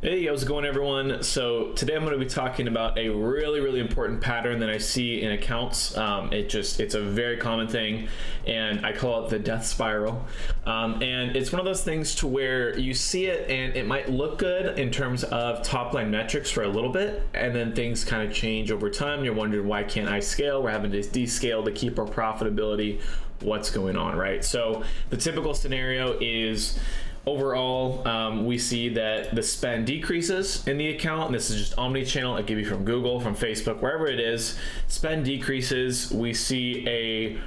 Hey, how's it going, everyone? So today I'm going to be talking about a really important pattern that I see in accounts. It's a very common thing, and I call it the death spiral. And it's one of those things to where you see it and it might look good in terms of top line metrics for a little bit, and then things kind of change over time. You're wondering, why can't I scale? We're having to descale to keep our profitability. What's going on, right? So the typical scenario is, overall, we see that the spend decreases in the account, and this is just omni-channel. I give you from Google, from Facebook, wherever it is. Spend decreases. We see a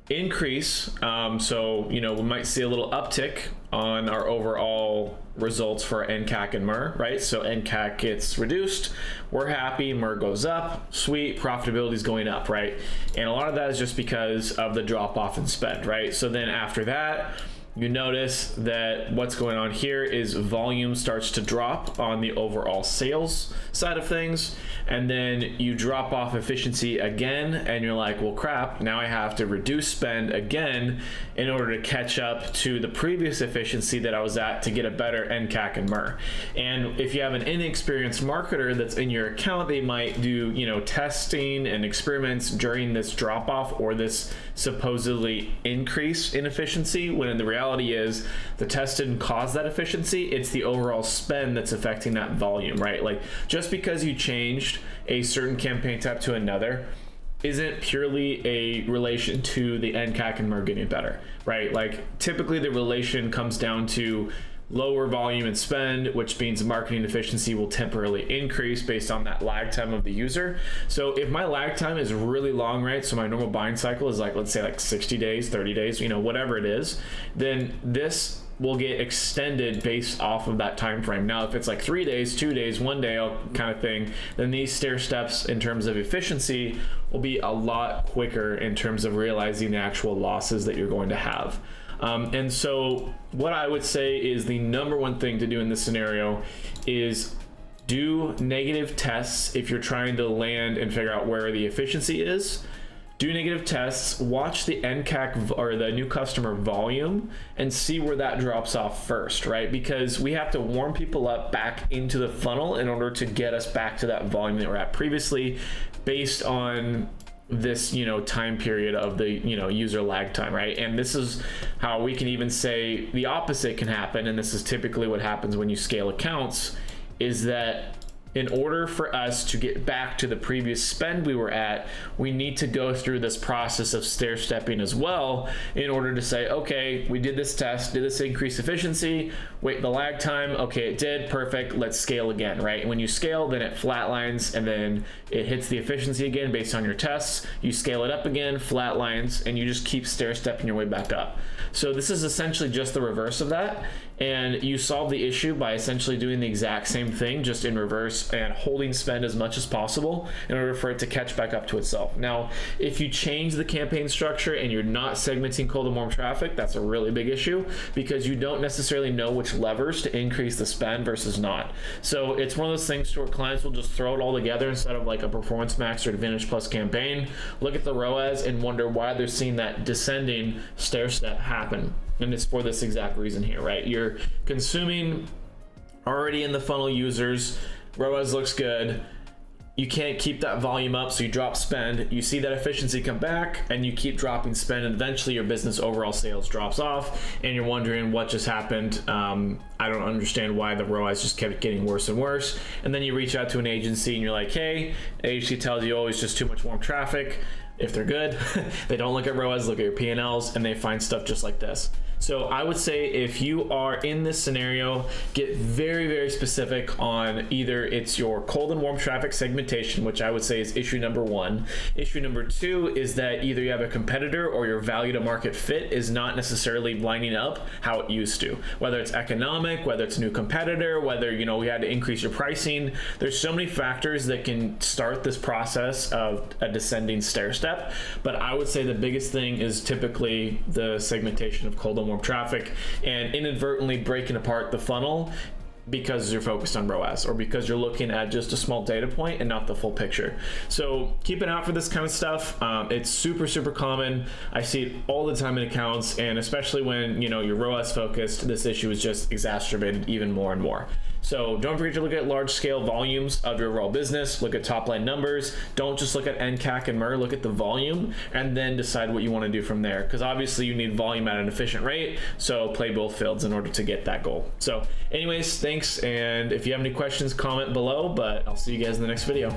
increase. So we might see a little uptick on our overall results for NCAC and MER, right? So NCAC gets reduced, we're happy, MER goes up, sweet, profitability is going up, right? And a lot of that is just because of the drop off in spend, right? So then after that, you notice that what's going on here is volume starts to drop on the overall sales side of things, and then you drop off efficiency again, and you're like, well, crap, now I have to reduce spend again in order to catch up to the previous efficiency that I was at to get a better NCAC and MER. And if you have an inexperienced marketer that's in your account, they might do testing and experiments during this drop off or this supposedly increase in efficiency, when in the reality is the test didn't cause that efficiency. It's the overall spend that's affecting that volume, right? Like, just because you changed a certain campaign type to another isn't purely a relation to the NCAC and MER getting better, right? Like, typically the relation comes down to lower volume and spend, which means marketing efficiency will temporarily increase based on that lag time of the user. So if my lag time is really long, right? So my normal buying cycle is let's say 60 days, 30 days, whatever it is, then this will get extended based off of that time frame. Now, if it's 3 days, 2 days, 1 day kind of thing, then these stair steps in terms of efficiency will be a lot quicker in terms of realizing the actual losses that you're going to have. And so what I would say is the number one thing to do in this scenario is do negative tests. If you're trying to land and figure out where the efficiency is, do negative tests, watch the NCAC or the new customer volume, and see where that drops off first, right? Because we have to warm people up back into the funnel in order to get us back to that volume that we're at previously, based on this time period of the user lag time, right? And this is how we can even say the opposite can happen, and this is typically what happens when you scale accounts, is that in order for us to get back to the previous spend we were at, we need to go through this process of stair stepping as well, in order to say, okay, we did this test, did this increase efficiency, wait the lag time, okay, it did, perfect, let's scale again, right? And when you scale, then it flatlines, and then it hits the efficiency again based on your tests. You scale it up again, flatlines, and you just keep stair stepping your way back up. So this is essentially just the reverse of that, and you solve the issue by essentially doing the exact same thing, just in reverse, and holding spend as much as possible in order for it to catch back up to itself. Now, if you change the campaign structure and you're not segmenting cold and warm traffic, that's a really big issue, because you don't necessarily know which levers to increase the spend versus not. So it's one of those things where clients will just throw it all together instead of a Performance Max or Advantage Plus campaign, look at the ROAS and wonder why they're seeing that descending stair step happen. And it's for this exact reason here, right? You're consuming already in the funnel users, ROAS looks good, you can't keep that volume up, so you drop spend, you see that efficiency come back, and you keep dropping spend, and eventually your business overall sales drops off, and you're wondering what just happened. I don't understand why the ROAS just kept getting worse and worse. And then you reach out to an agency and you're like, hey, the agency tells you, oh, it's just too much warm traffic. If they're good, they don't look at ROAS, look at your P&Ls, and they find stuff just like this. So I would say if you are in this scenario, get very specific on either it's your cold and warm traffic segmentation, which I would say is issue number one. Issue number two is that either you have a competitor or your value to market fit is not necessarily lining up how it used to. Whether it's economic, whether it's a new competitor, whether we had to increase your pricing. There's so many factors that can start this process of a descending stair step. But I would say the biggest thing is typically the segmentation of cold and warm traffic, and inadvertently breaking apart the funnel because you're focused on ROAS, or because you're looking at just a small data point and not the full picture. So keep an eye out for this kind of stuff. It's super common. I see it all the time in accounts, and especially when you're ROAS focused, this issue is just exacerbated even more and more. So don't forget to look at large scale volumes of your overall business. Look at top line numbers. Don't just look at NCAC and MER. Look at the volume and then decide what you want to do from there, because obviously you need volume at an efficient rate. So play both fields in order to get that goal. So anyways, thanks. And if you have any questions, comment below, but I'll see you guys in the next video.